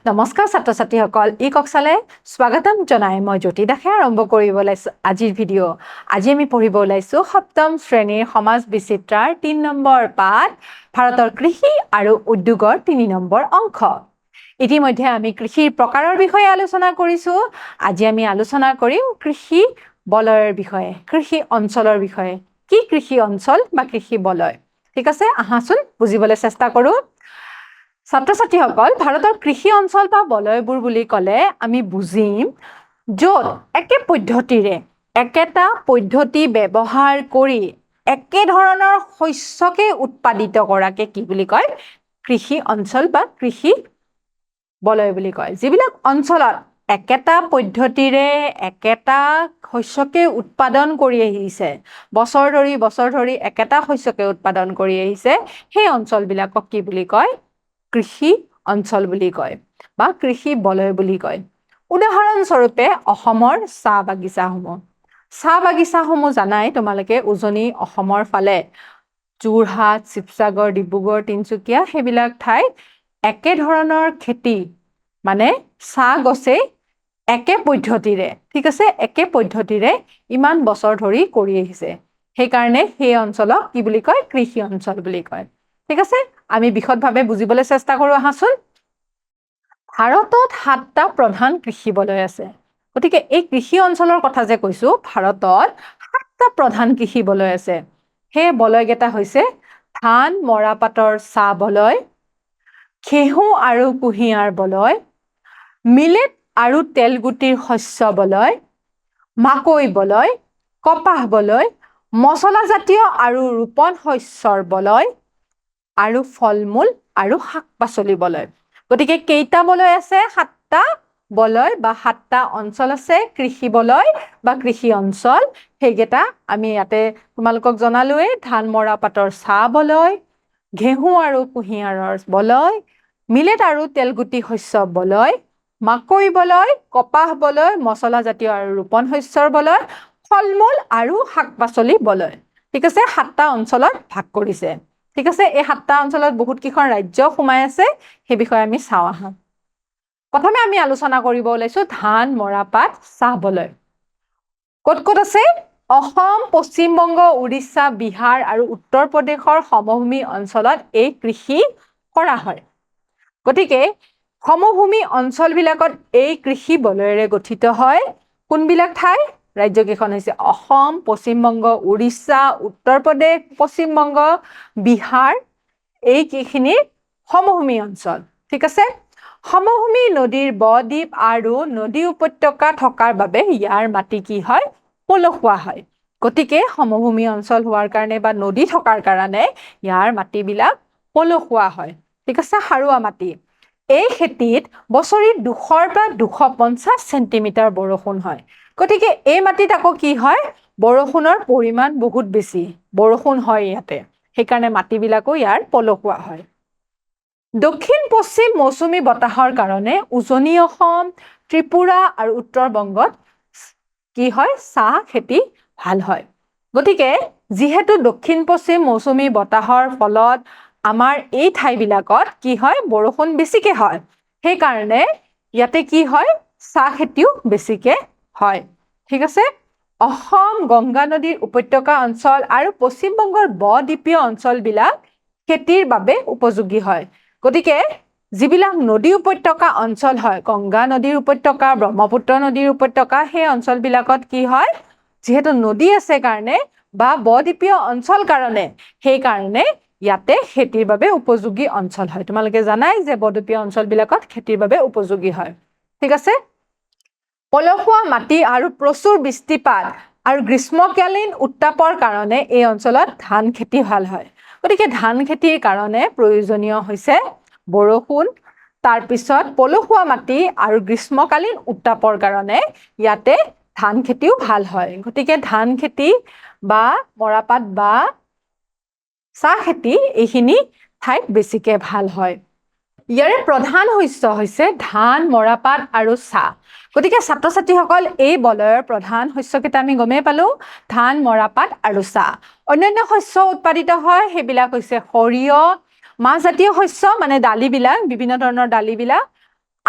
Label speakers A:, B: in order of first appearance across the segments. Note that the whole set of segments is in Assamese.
A: নমস্কাৰ ছাত্ৰ ছাত্ৰীসকল ই কক্সালে স্বাগতম জনাই মই জ্যোতি দাসে আৰম্ভ কৰিব ওলাইছোঁ আজিৰ ভিডিঅ' আজি আমি পঢ়িব ওলাইছোঁ সপ্তম শ্ৰেণীৰ সমাজ বিচিত্ৰাৰ ৩ নম্বৰ পাঠ ভাৰতৰ কৃষি আৰু উদ্যোগৰ ৩ নম্বৰ অংশ ইতিমধ্যে আমি কৃষিৰ প্ৰকাৰৰ বিষয়ে আলোচনা কৰিছোঁ আজি আমি আলোচনা কৰিম কৃষি বলয়ৰ বিষয়ে কৃষি অঞ্চলৰ বিষয়ে কি কৃষি অঞ্চল বা কৃষি বলয় ঠিক আছে আহাচোন বুজিবলৈ চেষ্টা কৰোঁ ছাত্ৰ ছাত্ৰীসকল ভাৰতৰ কৃষি অঞ্চল বা বলয়বোৰ বুলি ক'লে আমি বুজিম য'ত একে পদ্ধতিৰে একেটা পদ্ধতি ব্যৱহাৰ কৰি একে ধৰণৰ শস্যকে উৎপাদিত কৰাকে কি বুলি কয় কৃষি অঞ্চল বা কৃষি বলয় বুলি কয় যিবিলাক অঞ্চলত একেটা পদ্ধতিৰে একেটা শস্যকে উৎপাদন কৰি আহিছে বছৰ ধৰি একেটা শস্যকে উৎপাদন কৰি আহিছে সেই অঞ্চলবিলাকক কি বুলি কয় কৃষি অঞ্চল বুলি কয় বা কৃষি বলয় বুলি কয় উদাহৰণস্বৰূপে অসমৰ চাহ বাগিচাসমূহ জানাই তোমালোকে উজনি অসমৰ ফালে যোৰহাট শিৱসাগৰ ডিব্ৰুগড় তিনচুকীয়া সেইবিলাক ঠাইত একে ধৰণৰ খেতি মানে চাহ গছে একে পদ্ধতিৰে ঠিক আছে একে পদ্ধতিৰে ইমান বছৰ ধৰি কৰি আহিছে সেইকাৰণে সেই অঞ্চলক কি বুলি কয় কৃষি অঞ্চল বুলি কয় ঠিক আছে আমি বিশদভাৱে বুজিবলৈ চেষ্টা কৰোঁ আহাচোন ভাৰতত ৭টা প্ৰধান কৃষি বলয় আছে গতিকে এই কৃষি অঞ্চলৰ কথা যে কৈছোঁ ভাৰতত ৭টা প্ৰধান কৃষি বলয় আছে সেই বলয়কেইটা হৈছে ধান মৰাপাটৰ চাহ বলয় ঘেঁহু আৰু কুঁহিয়াৰ বলয় মিলেট আৰু তেলগুটিৰ শস্য বলয় মাকৈ বলয় কপাহ বলয় মছলাজাতীয় আৰু ৰোপণ শস্যৰ বলয় আৰু ফল-মূল আৰু শাক-পাচলি বলয় গতিকে কেইটা বলয় আছে ৭টা বলয় বা ৭টা অঞ্চল আছে কৃষি বলয় বা কৃষি অঞ্চল সেইকেইটা আমি ইয়াতে তোমালোকক জনালোৱে ধান মৰাপাটৰ চাহ বলয় ঘেঁহু আৰু কুঁহিয়াৰৰ বলয় মিলেট আৰু তেলগুটি শস্য বলয় মাকৈ বলয় কপাহ বলয় মছলাজাতীয় আৰু ৰোপণ শস্যৰ বলয় ফল-মূল আৰু শাক-পাচলি বলয় ঠিক আছে ৭টা অঞ্চলত ভাগ কৰিছে ঠিক আছে এই ৭টা অঞ্চলত বহুত কেইখন ৰাজ্য সোমাই আছে সেই বিষয়ে আমি চাওঁ আহা প্ৰথমে আমি আলোচনা কৰিব ওলাইছোঁ ধান মৰাপাট চাহ বলয় ক'ত ক'ত আছে অসম পশ্চিম বংগ উৰিষ্যা বিহাৰ আৰু উত্তৰ প্ৰদেশৰ সমভূমি অঞ্চলত এই কৃষি কৰা হয় গতিকে সমভূমি অঞ্চলবিলাকত এই কৃষি বলয়েৰে গঠিত হয় কোনবিলাক ঠাই ৰাজ্যকেইখন হৈছে অসম পশ্চিম বংগ উৰিষ্যা উত্তৰ প্ৰদেশ পশ্চিম বংগ বিহাৰ এই কেইখিনিৰ সমভূমি অঞ্চল ঠিক আছে সমভূমি নদীৰ ব-দ্বীপ আৰু নদী উপত্যকা থকাৰ বাবে ইয়াৰ মাটি কি হয় পলসুৱা হয় গতিকে সমভূমি অঞ্চল হোৱাৰ কাৰণে বা নদী থকাৰ কাৰণে ইয়াৰ মাটিবিলাক পলসুৱা হয় ঠিক আছে সাৰুৱা মাটি এই খেতিত বছৰি 200 পৰা 250 চেণ্টিমিটাৰ বৰষুণ হয় গতিকে এই মাটিত আকৌ কি হয় বৰষুণৰ পৰিমাণ বহুত বেছি বৰষুণ হয় ইয়াতে সেইকাৰণে মাটিবিলাকো ইয়াৰ পলসুৱা হয় দক্ষিণ পশ্চিম মৌচুমী বতাহৰ কাৰণে উজনি অসম ত্ৰিপুৰা আৰু উত্তৰ বংগত কি হয় চাহ খেতি ভাল হয় গতিকে যিহেতু দক্ষিণ পশ্চিম মৌচুমী বতাহৰ ফলত আমাৰ এই ঠাইবিলাকত কি হয় বৰষুণ বেছিকে হয় সেইকাৰণে ইয়াতে কি হয় চাহ খেতিও বেছিকে হয় ঠিক আছে অসম গংগা নদীৰ উপত্যকা অঞ্চল আৰু পশ্চিম বংগৰ ব-দ্বীপীয় অঞ্চলবিলাক খেতিৰ বাবে উপযোগী হয় গতিকে যিবিলাক নদী উপত্যকা অঞ্চল হয় গংগা নদীৰ উপত্যকা ব্ৰহ্মপুত্ৰ নদীৰ উপত্যকা সেই অঞ্চলবিলাকত কি হয় যিহেতু নদী আছে কাৰণে বা ব-দ্বীপীয় অঞ্চল কাৰণে সেইকাৰণে ইয়াতে খেতিৰ বাবে উপযোগী অঞ্চল হয় তোমালোকে জানাই যে ব-দ্বীপীয় অঞ্চলবিলাকত খেতিৰ বাবে উপযোগী হয় ঠিক আছে পলসুৱা মাটি আৰু প্ৰচুৰ বৃষ্টিপাত আৰু গ্ৰীষ্মকালীন উত্তাপৰ কাৰণে এই অঞ্চলত ধান খেতি ভাল হয় গতিকে ধান খেতিৰ কাৰণে প্ৰয়োজনীয় হৈছে বৰষুণ তাৰ পিছত পলসুৱা মাটি আৰু গ্ৰীষ্মকালীন উত্তাপৰ কাৰণে ইয়াতে ধান খেতিও ভাল হয় গতিকে ধান খেতি বা মৰাপাট বা চাহ খেতি এইখিনি ঠাইত বেছিকে ভাল হয় ইয়াৰে প্ৰধান শস্য হৈছে ধান মৰাপাট আৰু চাহ গতিকে ছাত্ৰ ছাত্ৰীসকল এই বলয়ৰ প্ৰধান শস্যকেইটা আমি গমেই পালোঁ ধান মৰাপাট আৰু চাহ অন্যান্য শস্য উৎপাদিত হয় সেইবিলাক হৈছে সৰিয়হ মাহজাতীয় শস্য মানে দালিবিলাক বিভিন্ন ধৰণৰ দালিবিলাক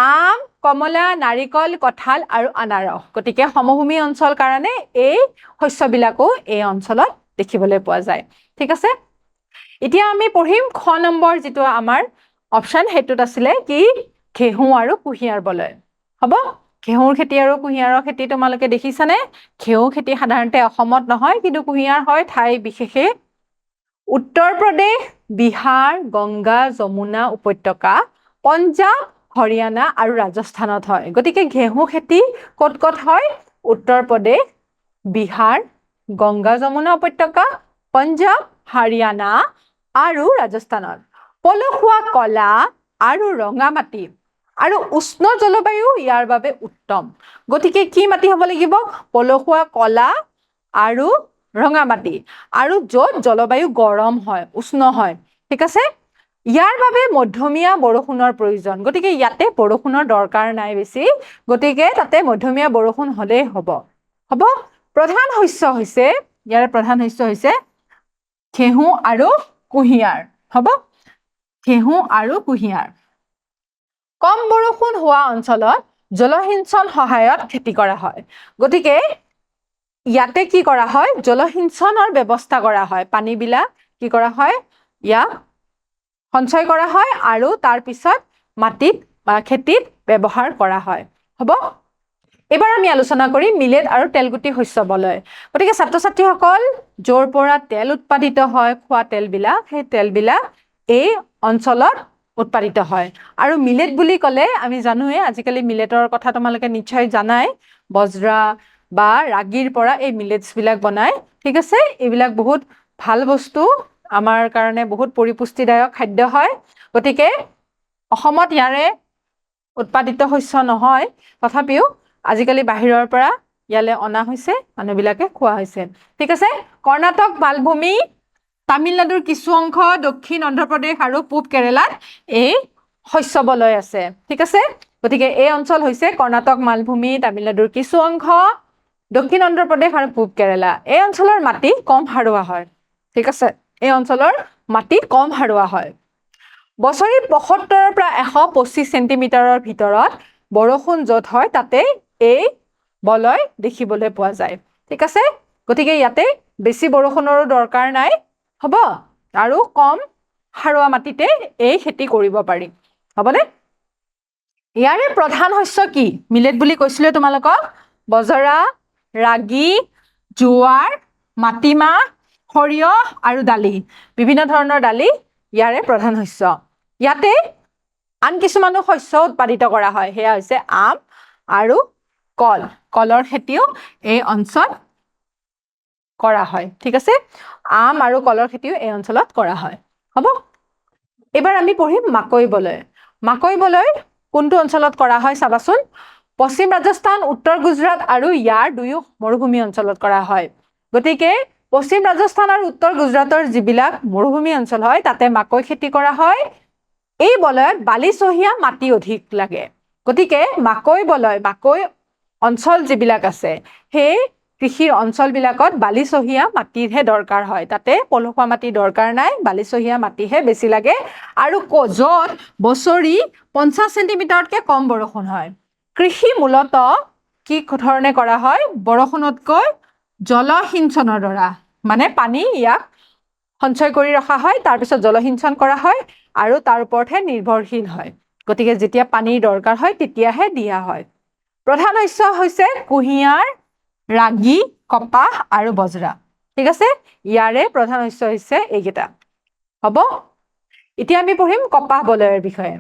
A: আম, কমলা, নাৰিকল, কঁঠাল আৰু আনাৰস। গতিকে সমভূমি অঞ্চল কাৰণে এই শস্যবিলাকো এই অঞ্চলত দেখিবলৈ পোৱা যায়। ঠিক আছে, এতিয়া আমি পঢ়িম খ নম্বৰ যিটো আমাৰ অপশ্যন, সেইটোত আছিলে কি ঘেঁহু আৰু কুঁহিয়াৰ বলয়। হ'ব, ঘেঁহুৰ খেতি আৰু কুঁহিয়াৰৰ খেতি তোমালোকে দেখিছানে? ঘেঁহু খেতি সাধাৰণতে অসমত নহয়, কিন্তু কুঁহিয়াৰ হয় ঠাই বিশেষে উত্তৰ প্ৰদেশ, বিহাৰ, গংগা যমুনা উপত্যকা, পঞ্জাৱ, হৰিয়ানা আৰু ৰাজস্থানত হয়। গতিকে ঘেঁহু খেতি ক'ত ক'ত হয়? উত্তৰ প্ৰদেশ, বিহাৰ, গংগা যমুনা উপত্যকা, পঞ্জাৱ, হাৰিয়ানা আৰু ৰাজস্থানত। পলসুৱা কলা আৰু ৰঙা মাটি আৰু উষ্ণ জলবায়ু ইয়াৰ বাবে উত্তম। গতিকে কি মাটি হ'ব লাগিব? পলসুৱা কলা আৰু ৰঙা মাটি, আৰু য'ত জলবায়ু গৰম হয়, উষ্ণ হয়। ঠিক আছে, ইয়াৰ বাবে মধ্যমীয়া বৰষুণৰ প্ৰয়োজন। গতিকে ইয়াতে বৰষুণৰ দৰকাৰ নাই বেছি, গতিকে তাতে মধ্যমীয়া বৰষুণ হ'লেই হ'ব। হ'ব, প্ৰধান শস্য হৈছে, ইয়াৰে প্ৰধান শস্য হৈছে ঘেঁহু আৰু কুঁহিয়াৰ। হ'ব, ঘেঁহু আৰু কুঁহিয়াৰ। কম বৰষুণ হোৱা অঞ্চলত জলসিঞ্চন সহায়ত খেতি কৰা হয়। গতিকে ইয়াতে কি কৰা হয়? জলসিঞ্চনৰ ব্যৱস্থা কৰা হয়। পানীবিলাক কি কৰা হয়? ইয়াক সঞ্চয় কৰা হয় আৰু তাৰপিছত মাটিত বা খেতিত ব্যৱহাৰ কৰা হয়। হ'ব, এবাৰ আমি আলোচনা কৰিম মিলেট আৰু তেলগুটি শস্য বলয়। গতিকে ছাত্ৰ ছাত্ৰীসকল, য'ৰ পৰা তেল উৎপাদিত হয়, খোৱা তেলবিলাক, সেই তেলবিলাক এই অঞ্চলত উৎপাদিত হয়। আৰু মিলেট বুলি ক'লে আমি জানোৱে, আজিকালি মিলেটৰ কথা তোমালোকে নিশ্চয় জানাই, বজ্ৰা বা ৰাগীৰ পৰা এই মিলেটছবিলাক বনায়। ঠিক আছে, এইবিলাক বহুত ভাল বস্তু, আমাৰ কাৰণে বহুত পৰিপুষ্টিদায়ক খাদ্য হয়। গতিকে অসমত ইয়াৰে উৎপাদিত শস্য নহয়, তথাপিও আজিকালি বাহিৰৰ পৰা ইয়ালৈ অনা হৈছে, মানুহবিলাকে খোৱা হৈছে। ঠিক আছে, কৰ্ণাটক মালভূমি, তামিলনাডুৰ কিছু অংশ, দক্ষিণ অন্ধ্ৰপ্ৰদেশ আৰু পূব কেৰেলাত এই শস্য বলয় আছে। ঠিক আছে, গতিকে এই অঞ্চল হৈছে কৰ্ণাটক মালভূমি, তামিলনাডুৰ কিছু অংশ, দক্ষিণ অন্ধ্ৰপ্ৰদেশ আৰু পূব কেৰেলা। এই অঞ্চলৰ মাটি কম সাৰুৱা হয়। ঠিক আছে, এই অঞ্চলৰ মাটি কম সাৰুৱা হয়। বছৰি ৭৫ৰ পৰা ১২৫ চেণ্টিমিটাৰৰ ভিতৰত বৰষুণ য'ত হয় তাতে এই বলয় দেখিবলৈ পোৱা যায়। ঠিক আছে, গতিকে ইয়াতে বেছি বৰষুণৰো দৰকাৰ নাই। হ'ব, আৰু কম সাৰুৱা মাটিতে এই খেতি কৰিব পাৰি। হ'বনে? ইয়াৰে প্ৰধান শস্য কি? মিলেট বুলি কৈছিলে তোমালোকক। বজৰা, ৰাগী, জোৱাৰ, মাটিমাহ, সৰিয়হ আৰু দালি। বিভিন্ন ধৰণৰ দালি ইয়াৰে প্ৰধান শস্য। ইয়াতে আন কিছুমানো শস্য উৎপাদিত কৰা হয়, সেয়া হৈছে আম আৰু কল। কলৰ খেতিও এই অঞ্চলত কৰা হয়। ঠিক আছে, আম আৰু কলৰ খেতিও এই অঞ্চলত কৰা হয়। হ'ব, এবাৰ আমি পঢ়িম মাকৈ বলয়। মাকৈ বলয় কোনটো অঞ্চলত কৰা হয় চাবাচোন। পশ্চিম ৰাজস্থান, উত্তৰ গুজৰাট আৰু ইয়াৰ দুয়ো মৰুভূমি অঞ্চলত কৰা হয়। গতিকে পশ্চিম ৰাজস্থান আৰু উত্তৰ গুজৰাটৰ যিবিলাক মৰুভূমি অঞ্চল হয়, তাতে মাকৈ খেতি কৰা হয়। এই বলয়ত বালিচহীয়া মাটি অধিক লাগে। গতিকে মাকৈ বলয়, মাকৈ অঞ্চল যিবিলাক আছে, সেই কৃষিৰ অঞ্চলবিলাকত বালিচহীয়া মাটিৰহে দৰকাৰ হয়। তাতে পলসুৱা মাটি দৰকাৰ নাই, বালিচহীয়া মাটিহে বেছি লাগে। আৰু য'ত বছৰি ৫০ চেণ্টিমিটাৰতকৈ কম বৰষুণ হয়। কৃষি মূলতঃ কি ধৰণে কৰা হয়? বৰষুণতকৈ জলসিঞ্চনৰ দ্বাৰা, মানে পানী ইয়াক সঞ্চয় কৰি ৰখা হয়, তাৰপিছত জলসিঞ্চন কৰা হয় আৰু তাৰ ওপৰতহে নিৰ্ভৰশীল হয়। গতিকে যেতিয়া পানীৰ দৰকাৰ হয় তেতিয়াহে দিয়া হয়। প্ৰধান শস্য হৈছে কুঁহিয়াৰ, ৰাগী, কপাহ আৰু বজ্ৰা। ঠিক আছে, ইয়াৰে প্ৰধান শস্য হৈছে এইকেইটা। হ'ব, এতিয়া আমি পঢ়িম কপাহ বলয়ৰ বিষয়ে।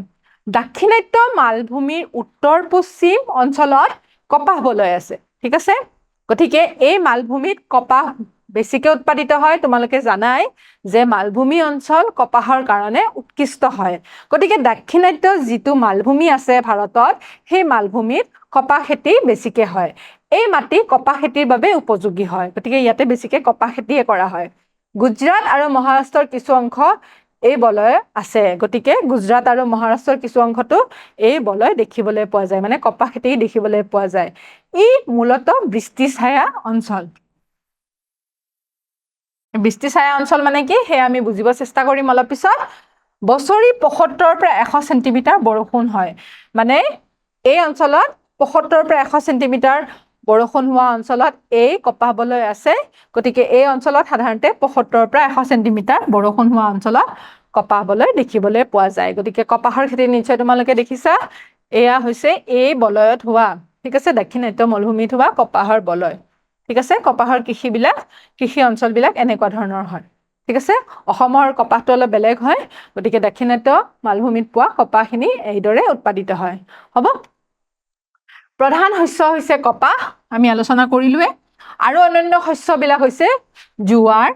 A: দাক্ষিণাত্য মালভূমিৰ উত্তৰ পশ্চিম অঞ্চলত কপাহ বলয় আছে। ঠিক আছে, গতিকে এই মালভূমিত কপাহ বেছিকৈ উৎপাদিত হয়। তোমালোকে জানাই যে মালভূমি অঞ্চল কপাহৰ কাৰণে উৎকৃষ্ট হয়। গতিকে দাক্ষিণাত্য যিটো মালভূমি আছে ভাৰতত, সেই মালভূমিত কপাহ খেতি বেছিকৈ হয়। এই মাটি কপাহ খেতিৰ বাবে উপযোগী হয়, গতিকে ইয়াতে বেছিকৈ কপাহ খেতিয়ে কৰা হয়। গুজৰাট আৰু মহাৰাষ্ট্ৰৰ কিছু অংশ এই বলয় আছে। গতিকে গুজৰাট আৰু মহাৰাষ্ট্ৰৰ কিছু অংশতো এই বলয় দেখিবলৈ পোৱা যায়, মানে কপাহ খেতি দেখিবলৈ পোৱা যায়। ই মূলতঃ বৃষ্টিছায়া অঞ্চল। বৃষ্টিছায়া অঞ্চল মানে কি, সেয়া আমি বুজিব চেষ্টা কৰিম অলপ পিছত। বছৰি ৭৫ৰ পৰা ১০০ চেণ্টিমিটাৰ বৰষুণ হয়, মানে এই অঞ্চলত ৭৫ পৰা ১০০ চেণ্টিমিটাৰ বৰষুণ হোৱা অঞ্চলত এই কপাহ বলয় আছে গতিকে এই অঞ্চলত সাধাৰণতে ৭৫ পৰা ১০০ চেণ্টিমিটাৰ বৰষুণ হোৱা অঞ্চলত কপাহ বলয় দেখিবলৈ পোৱা যায় গতিকে কপাহৰ খেতি নিশ্চয় তোমালোকে দেখিছা এয়া হৈছে এই বলয়ত হোৱা ঠিক আছে দাক্ষিণাত্য মৰুভূমিত হোৱা কপাহৰ বলয় ঠিক আছে কপাহৰ কৃষি অঞ্চলবিলাক এনেকুৱা ধৰণৰ হয় ঠিক আছে অসমৰ কপাহটো অলপ বেলেগ হয় গতিকে দাক্ষিণাত্য মালভূমিত পোৱা কপাহখিনি এইদৰে উৎপাদিত হয় হ'ব প্ৰধান শস্য হৈছে কপাহ আমি আলোচনা কৰিলোৱে আৰু অন্যান্য শস্যবিলাক হৈছে জোৱাৰ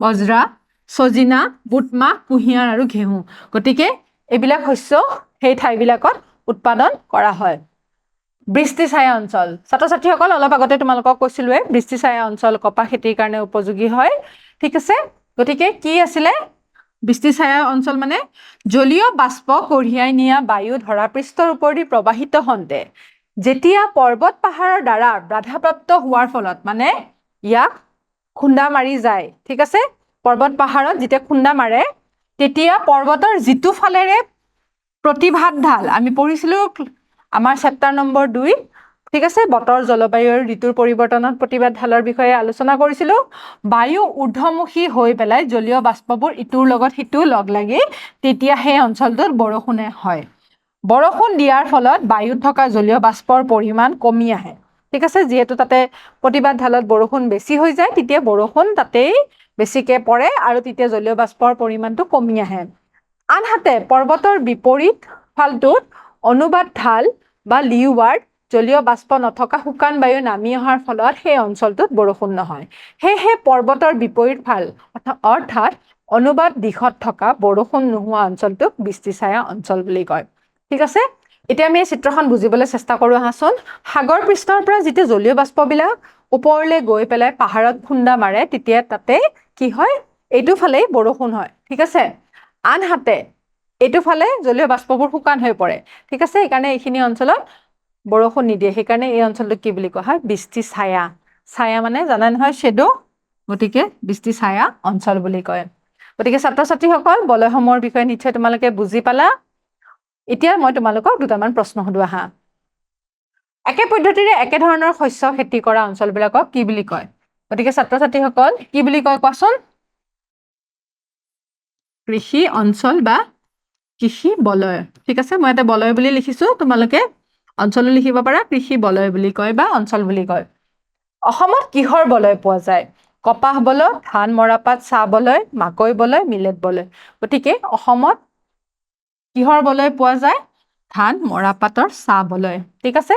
A: বজ্ৰা সজিনা বুটমাহ কুঁহিয়াৰ আৰু ঘেঁহু গতিকে এইবিলাক শস্য সেই ঠাইবিলাকত উৎপাদন কৰা হয় বৃষ্টিছায়া অঞ্চল ছাত্ৰ-ছাত্ৰীসকল অলপ আগতে তোমালোকক কৈছিলোৱে বৃষ্টিছায়া অঞ্চল কপাহ খেতিৰ কাৰণে উপযোগী হয় ঠিক আছে গতিকে কি আছিলে বৃষ্টিছায়া অঞ্চল মানে জলীয় বাষ্প কঢ়িয়াই নিয়া বায়ু ধৰাপৃষ্ঠৰ ওপৰেদি প্ৰবাহিত হওঁতে যেতিয়া পৰ্বত পাহাৰৰ দ্বাৰা বাধাপ্ৰাপ্ত হোৱাৰ ফলত মানে ইয়াক খুন্দা মাৰি যায় ঠিক আছে পৰ্বত পাহাৰত যেতিয়া খুন্দা মাৰে তেতিয়া পৰ্বতৰ যিটো ফালেৰে প্ৰতিভাত ঢাল আমি পঢ়িছিলো আমাৰ চেপ্টাৰ নম্বৰ 2 ঠিক আছে বতৰ জলবায়ু আৰু ঋতুৰ পৰিৱৰ্তনত প্ৰতিবাদ ঢালৰ বিষয়ে আলোচনা কৰিছিলো বায়ু ঊৰ্ধ্বমুখী হৈ পেলাই জলীয় বাষ্পবোৰ ইটোৰ লগত সিটো লগ লাগি তেতিয়া সেই অঞ্চলটোত বৰষুণে হয় বৰষুণ দিয়াৰ ফলত বায়ুত থকা জলীয় বাষ্পৰ পৰিমাণ কমি আহে ঠিক আছে যেহেতু তাতে প্ৰতিবাদ ঢালত বৰষুণ বেছি হৈ যায় তেতিয়া বৰষুণ তাতেই বেছিকে পৰে আৰু তেতিয়া জলীয় বাষ্পৰ পৰিমাণটো কমি আহে আনহাতে পৰ্বতৰ বিপৰীত ফালটোত অনুবাদ ঢাল বা লিওৱাৰ্ড জলীয় বাষ্প নথকা শুকান বায়ু নামি অহাৰ ফলত সেই অঞ্চলটোত বৰষুণ নহয় সেয়েহে পৰ্বতৰ বিপৰীত ফাল অৰ্থাৎ অনুবাদ দিশত থকা বৰষুণ নোহোৱা অঞ্চলটোক বৃষ্টিছায়া অঞ্চল বুলি কয় ঠিক আছে এতিয়া আমি এই চিত্ৰখন বুজিবলৈ চেষ্টা কৰো আহাচোন সাগৰ পৃষ্ঠৰ পৰা যেতিয়া জলীয় বাষ্পবিলাক ওপৰলৈ গৈ পেলাই পাহাৰত খুন্দা মাৰে তেতিয়া তাতে কি হয় এইটো ফালেই বৰষুণ হয় ঠিক আছে আনহাতে এইটো ফালে জলীয় বাষ্পবোৰ শুকান হৈ পৰে ঠিক আছে সেইকাৰণে এইখিনি অঞ্চলত বৰষুণ নিদিয়ে সেইকাৰণে এই অঞ্চলটো কি বুলি কোৱা হয় বৃষ্টিছায়া ছায়া মানে জানা নহয় শ্বেডো গতিকে বৃষ্টিছায়া অঞ্চল বুলি কয় গতিকে ছাত্ৰ-ছাত্ৰীসকল বলয়সমূহৰ বিষয়ে নিশ্চয় তোমালোকে বুজি পালা এতিয়া মই তোমালোকক দুটামান প্ৰশ্ন সুধো আহা একে পদ্ধতিৰে একে ধৰণৰ শস্য খেতি কৰা অঞ্চলবিলাকক কি বুলি কয় গতিকে ছাত্ৰ-ছাত্ৰীসকল কি বুলি কয় কোৱাচোন কৃষি অঞ্চল বা কৃষি বলয় ঠিক আছে মই এটা বলয় বুলি লিখিছো তোমালোকে অঞ্চল লিখিব পাৰা কৃষি বলয় বুলি কয় বা অঞ্চল বুলি কয় অসমত কিহৰ বলয় পোৱা যায় কপাহ বলয় ধান মৰাপাট চাহ বলয় মাকৈ বলয় মিলেট বলয় গতিকে অসমত কিহৰ বলয় পোৱা যায় ধান মৰাপাটৰ চাহ বলয় ঠিক আছে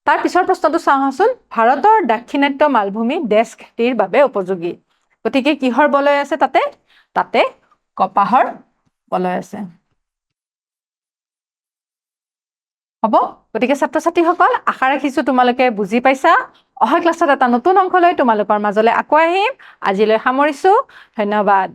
A: তাৰ পিছৰ প্ৰশ্নটো চাওঁচোন ভাৰতৰ দাক্ষিণাত্য মালভূমি দেশ খেতিৰ বাবে উপযোগী গতিকে কিহৰ বলয় আছে তাতে কপাহৰ বলয় আছে হ'ব গতিকে ছাত্ৰ-ছাত্ৰীসকল আশা ৰাখিছো তোমালোকে বুজি পাইছা অহা ক্লাছত এটা নতুন অংক লৈ তোমালোকৰ মাজলৈ আকৌ আহিম আজিলৈ সামৰিছো ধন্যবাদ